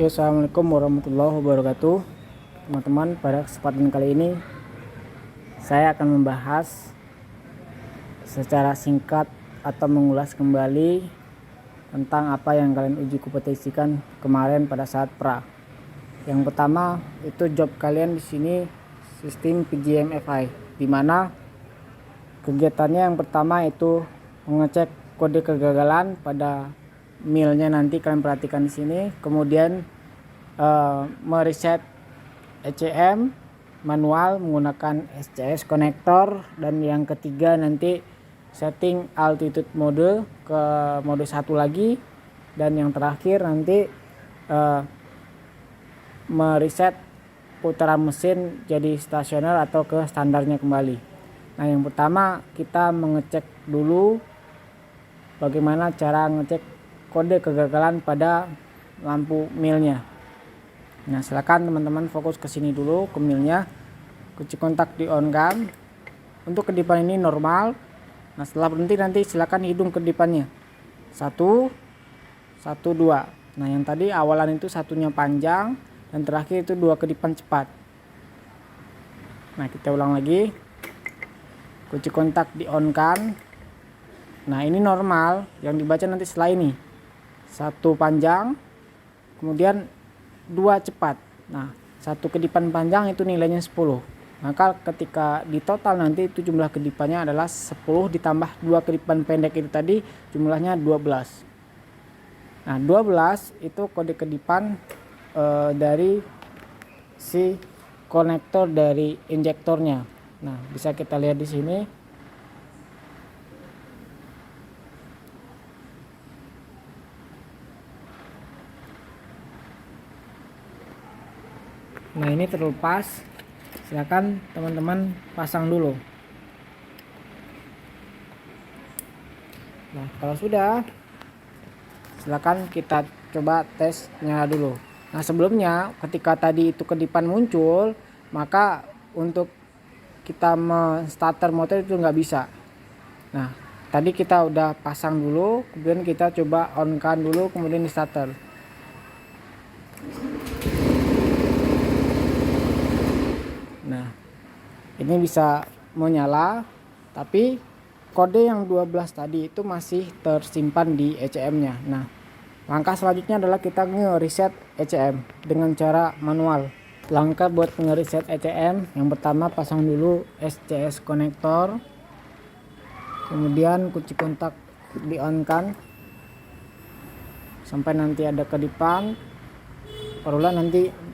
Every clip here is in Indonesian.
Oke, assalamualaikum warahmatullahi wabarakatuh, teman-teman. Pada kesempatan kali ini saya akan membahas secara singkat atau mengulas kembali tentang apa yang kalian uji kompetensikan kemarin pada saat pra. Yang pertama itu job kalian di sini sistem PGMFI, di mana kegiatannya yang pertama itu mengecek kode kegagalan pada milnya. Nanti kalian perhatikan di sini, kemudian mereset ECM manual menggunakan SCS connector, dan yang ketiga nanti setting altitude mode ke mode 1 lagi, dan yang terakhir nanti mereset putaran mesin jadi stasioner atau ke standarnya kembali. Nah, yang pertama kita mengecek dulu bagaimana cara ngecek kode kegagalan pada lampu milnya. Nah, silakan teman-teman fokus ke sini dulu, ke milnya. Kunci kontak di on kan. Untuk kedipan ini normal. Nah, setelah berhenti nanti silakan hidung kedipannya. 1 1 2. Nah, yang tadi awalan itu satunya panjang dan terakhir itu 2 kedipan cepat. Nah, kita ulang lagi. Kunci kontak di on kan. Nah, ini normal, yang dibaca nanti setelah ini 1 panjang, kemudian 2 cepat. Nah, 1 kedipan panjang itu nilainya 10. Maka ketika di total nanti itu jumlah kedipannya adalah 10 ditambah 2 kedipan pendek itu tadi, jumlahnya 12. Nah, 12 itu kode kedipan dari si konektor dari injektornya. Nah, bisa kita lihat di sini. Nah, ini terlepas, silakan teman-teman pasang dulu. Nah, kalau sudah, silakan kita coba tes nyala dulu. Nah, sebelumnya ketika tadi itu kedipan muncul, maka untuk kita starter motor itu nggak bisa. Nah, tadi kita udah pasang dulu, kemudian kita coba on kan dulu, kemudian di starter. Nah, ini bisa menyala, tapi kode yang 12 tadi itu masih tersimpan di ECM-nya. Nah, langkah selanjutnya adalah kita nge-reset ECM dengan cara manual. Langkah buat nge-reset ECM, yang pertama pasang dulu SCS connector, kemudian kunci kontak di on kan sampai nanti ada kedipan, barulah nanti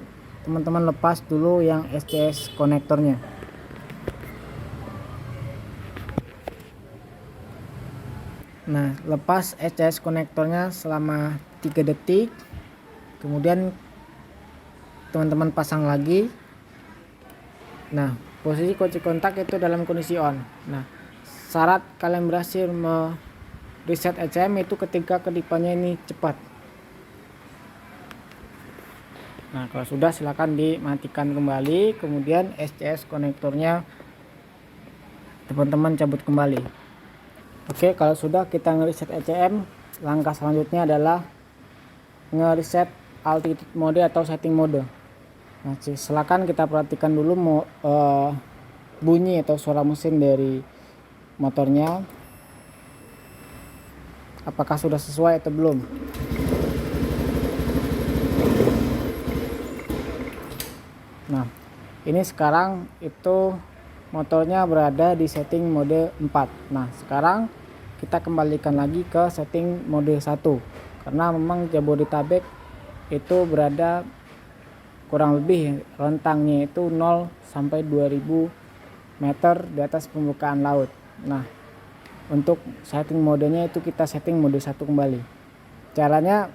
teman-teman lepas dulu yang SCS konektornya. Nah, lepas SCS konektornya selama 3 detik, kemudian teman-teman pasang lagi. Nah, posisi kunci kontak itu dalam kondisi on. Nah, syarat kalian berhasil reset ECM itu ketika kedipannya ini cepat. Nah, kalau sudah silakan dimatikan kembali, kemudian SCS konektornya teman-teman cabut kembali. Oke, kalau sudah kita ngereset ECM, langkah selanjutnya adalah ngereset altitude mode atau setting mode. Nah, silakan kita perhatikan dulu bunyi atau suara mesin dari motornya, apakah sudah sesuai atau belum. Nah, ini sekarang itu motornya berada di setting mode 4. Nah, sekarang kita kembalikan lagi ke setting mode 1, karena memang Jabodetabek itu berada kurang lebih rentangnya itu 0 sampai 2000 meter di atas permukaan laut. Nah, untuk setting modenya itu kita setting mode 1 kembali. Caranya,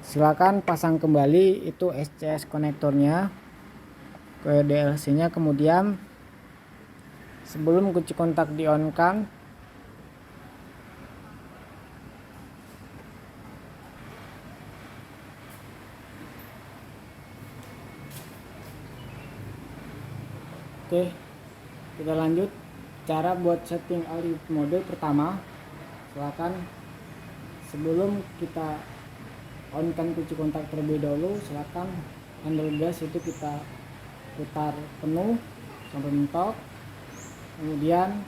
silakan pasang kembali itu SCS konektornya ke DLC nya, kemudian sebelum kunci kontak di on kan, oke, kita lanjut. Cara buat setting altitude mode pertama, silakan sebelum kita on kan kunci kontak terlebih dahulu. Silakan handle gas itu kita putar penuh sampai mentok, kemudian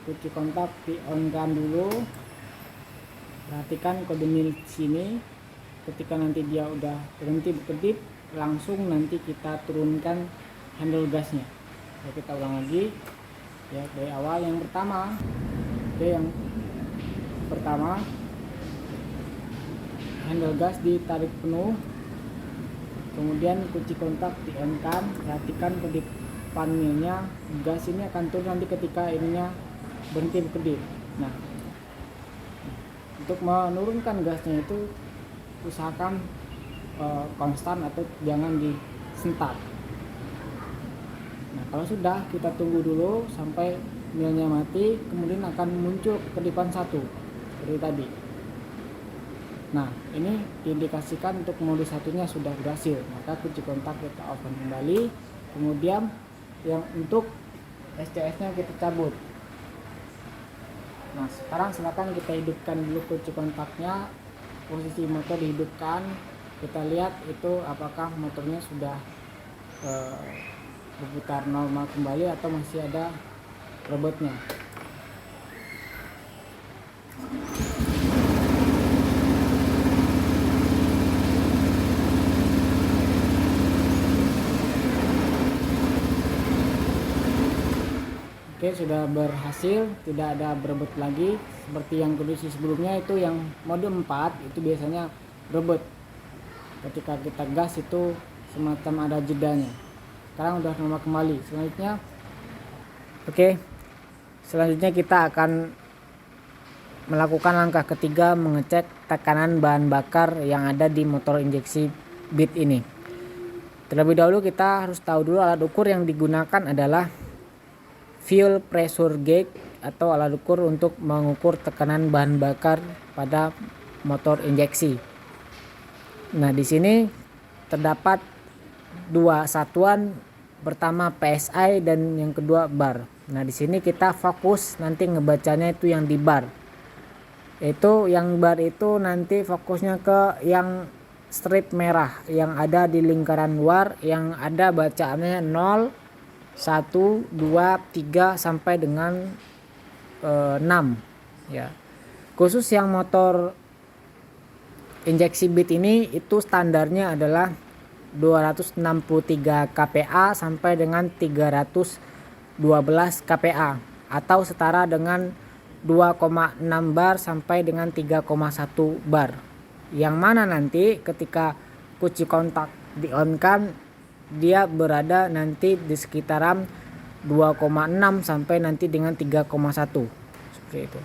kunci kontak di on kan dulu. Perhatikan kode mil sini, ketika nanti dia udah berhenti berkedip, langsung nanti kita turunkan handle gasnya. Ya, kita ulang lagi ya dari awal. Yang pertama handle gas ditarik penuh, kemudian kunci kontak di on kan. Perhatikan kedipan milnya, gas ini akan turun nanti ketika ininya berhenti berkedip. Nah, untuk menurunkan gasnya itu usahakan konstan atau jangan disentak. Nah, kalau sudah, kita tunggu dulu sampai milnya mati, kemudian akan muncul kedipan 1 seperti tadi. Nah, ini diindikasikan untuk modus satunya sudah berhasil, maka kunci kontak kita off kembali. Kemudian yang untuk SCS nya kita cabut. Nah, sekarang silakan kita hidupkan dulu kunci kontaknya, posisi motor dihidupkan, kita lihat itu apakah motornya sudah berputar normal kembali atau masih ada robotnya. Oke, sudah berhasil, tidak ada berebut lagi seperti yang kondisi sebelumnya. Itu yang mode 4 itu biasanya berebut ketika kita gas, itu semacam ada jedanya. Sekarang udah normal kembali. Selanjutnya kita akan melakukan langkah ketiga, mengecek tekanan bahan bakar yang ada di motor injeksi Beat ini. Terlebih dahulu kita harus tahu dulu alat ukur yang digunakan adalah fuel pressure gauge atau alat ukur untuk mengukur tekanan bahan bakar pada motor injeksi. Nah, di sini terdapat dua satuan, pertama PSI dan yang kedua bar. Nah, di sini kita fokus nanti ngebacanya itu yang di bar. Itu yang bar itu nanti fokusnya ke yang strip merah yang ada di lingkaran luar, yang ada bacaannya 0, 1, 2, 3 sampai dengan 6 ya. Khusus yang motor injeksi Beat ini itu standarnya adalah 263 kPa sampai dengan 312 kPa atau setara dengan 2,6 bar sampai dengan 3,1 bar. Yang mana nanti ketika kunci kontak di on kan dia berada nanti di sekitaran 2,6 sampai nanti dengan 3,1 seperti itu.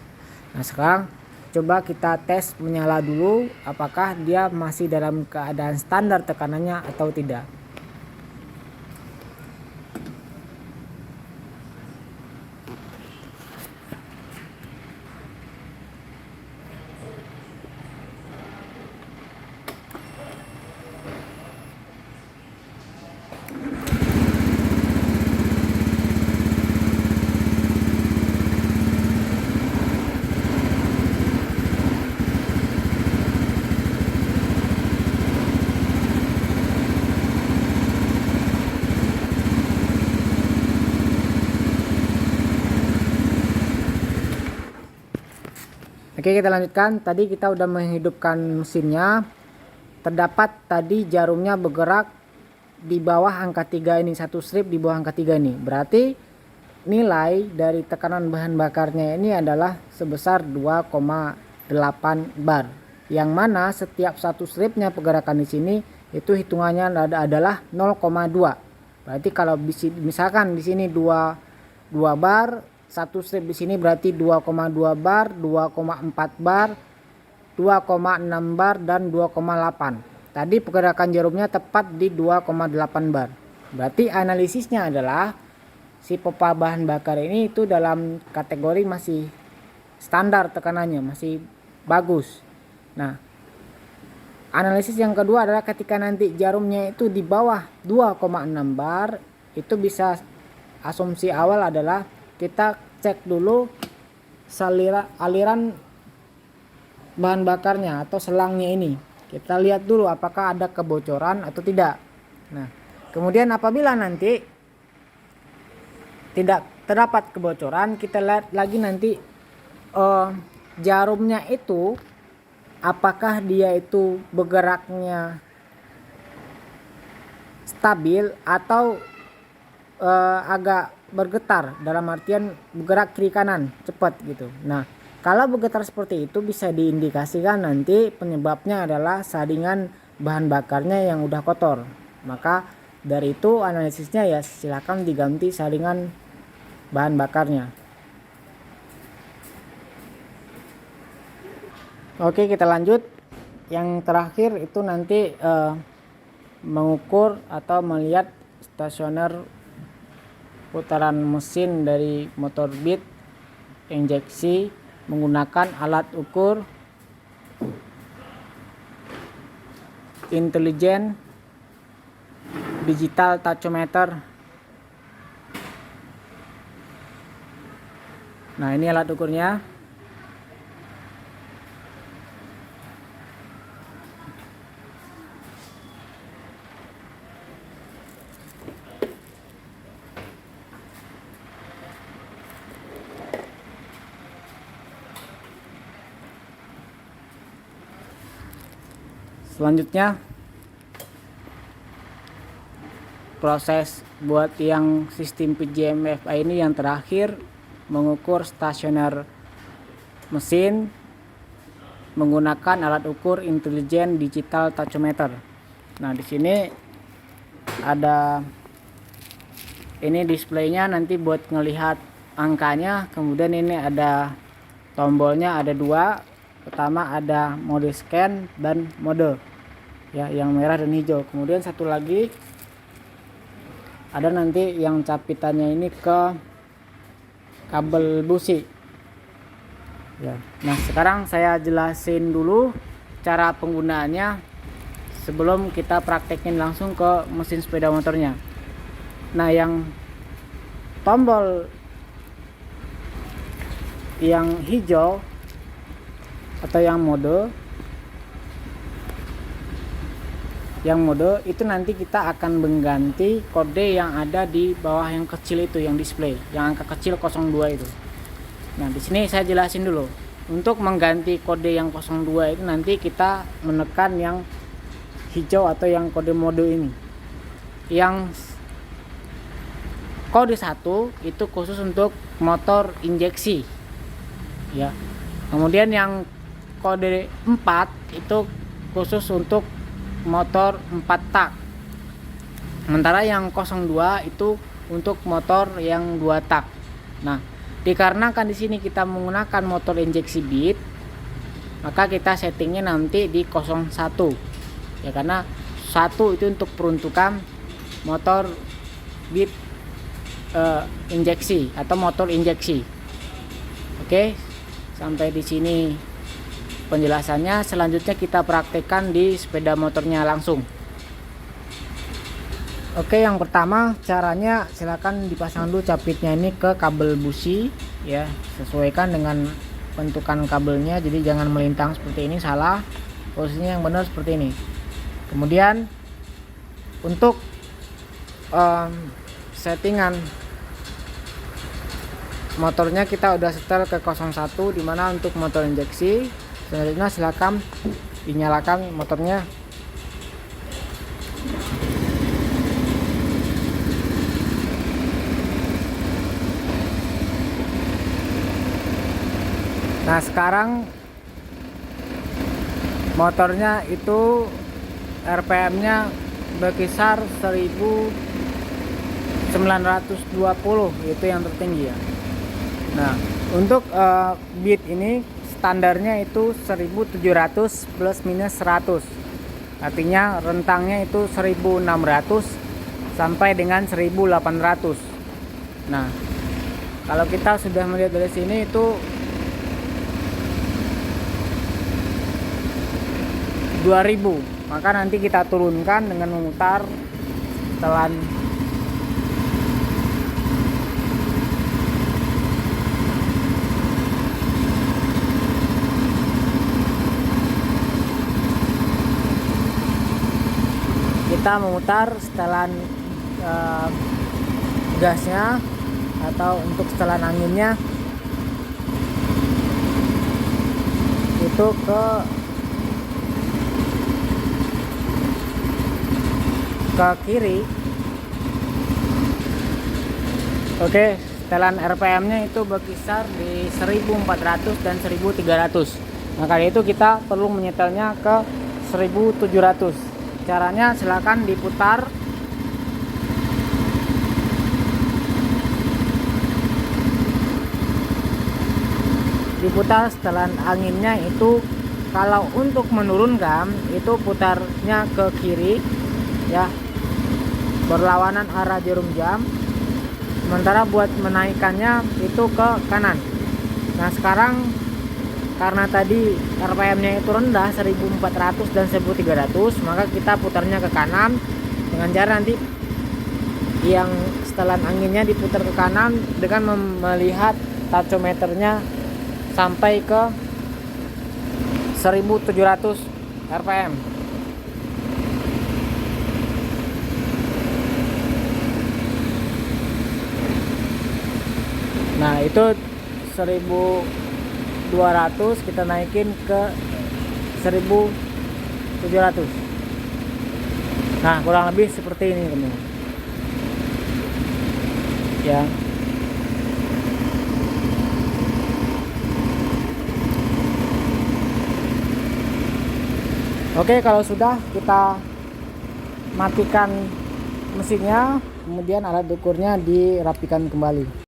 Nah, sekarang coba kita tes menyala dulu apakah dia masih dalam keadaan standar tekanannya atau tidak. Oke, kita lanjutkan. Tadi kita udah menghidupkan mesinnya. Terdapat tadi jarumnya bergerak di bawah angka 3 ini, satu strip di bawah angka 3 ini. Berarti nilai dari tekanan bahan bakarnya ini adalah sebesar 2,8 bar. Yang mana setiap satu stripnya pergerakan di sini itu hitungannya adalah 0,2. Berarti kalau misalkan di sini 2 bar, satu strip di sini berarti 2,2 bar, 2,4 bar, 2,6 bar dan 2,8. Tadi pergerakan jarumnya tepat di 2,8 bar. Berarti analisisnya adalah si pipa bahan bakar ini itu dalam kategori masih standar tekanannya, masih bagus. Nah, analisis yang kedua adalah ketika nanti jarumnya itu di bawah 2,6 bar, itu bisa asumsi awal adalah kita cek dulu aliran bahan bakarnya atau selangnya ini. Kita lihat dulu apakah ada kebocoran atau tidak. Nah, kemudian apabila nanti tidak terdapat kebocoran, kita lihat lagi nanti jarumnya itu apakah dia itu bergeraknya stabil atau agak bergetar, dalam artian bergerak kiri kanan cepat gitu. Nah, kalau bergetar seperti itu bisa diindikasikan nanti penyebabnya adalah saringan bahan bakarnya yang udah kotor. Maka dari itu analisisnya ya silakan diganti saringan bahan bakarnya. Oke, kita lanjut. Yang terakhir itu nanti mengukur atau melihat stasioner putaran mesin dari motor beat injeksi menggunakan alat ukur intelijen digital tachometer. Nah, ini alat ukurnya. Selanjutnya proses buat yang sistem PJM-FI ini yang terakhir mengukur stasioner mesin menggunakan alat ukur intelijen digital tachometer. Nah, di sini ada ini displaynya nanti buat ngelihat angkanya. Kemudian ini ada tombolnya, ada dua. Pertama ada mode scan dan mode ya, yang merah dan hijau. Kemudian satu lagi ada nanti yang capitannya ini ke kabel busi ya. Nah, sekarang saya jelasin dulu cara penggunaannya sebelum kita praktekin langsung ke mesin sepeda motornya. Nah, yang tombol yang hijau atau yang mode itu nanti kita akan mengganti kode yang ada di bawah yang kecil itu, yang display yang angka kecil 02 itu. Nah, di sini saya jelasin dulu. Untuk mengganti kode yang 02 itu nanti kita menekan yang hijau atau yang kode mode ini. Yang kode 1 itu khusus untuk motor injeksi ya. Kemudian yang kode 4 itu khusus untuk motor 4 tak. Sementara yang 02 itu untuk motor yang 2 tak. Nah, dikarenakan di sini kita menggunakan motor injeksi beat, maka kita settingnya nanti di 01 ya, karena 1 itu untuk peruntukan motor beat injeksi atau motor injeksi. Oke, sampai di sini penjelasannya. Selanjutnya kita praktekkan di sepeda motornya langsung. Oke, yang pertama caranya silakan dipasang dulu capitnya ini ke kabel busi ya, sesuaikan dengan bentukan kabelnya, jadi jangan melintang seperti ini, salah. Posisinya yang benar seperti ini. Kemudian untuk settingan motornya kita udah setel ke 01, dimana untuk motor injeksi. Selanjutnya silakan dinyalakan motornya. Nah, sekarang motornya itu RPM-nya berkisar 1920, itu yang tertinggi ya. Nah, untuk beat ini standarnya itu 1700 plus minus 100. Artinya rentangnya itu 1600 sampai dengan 1800. Nah, kalau kita sudah melihat dari sini itu 2000, maka nanti kita turunkan dengan memutar setelan. kita memutar setelan gasnya atau untuk setelan anginnya itu ke kiri. Oke, setelan RPM-nya itu berkisar di 1400 dan 1300. Maka itu kita perlu menyetelnya ke 1700. Caranya silakan diputar setelan anginnya itu. Kalau untuk menurunkan itu putarnya ke kiri ya, berlawanan arah jarum jam. Sementara buat menaikkannya itu ke kanan. Nah sekarang karena tadi RPM-nya itu rendah 1400 dan 1300, maka kita putarnya ke kanan dengan cara nanti yang setelan anginnya diputar ke kanan dengan melihat tachometernya sampai ke 1700 RPM. Nah itu 1200 kita naikin ke 1700. Nah kurang lebih seperti ini teman-teman ya. Oke, kalau sudah kita matikan mesinnya, kemudian alat ukurnya dirapikan kembali.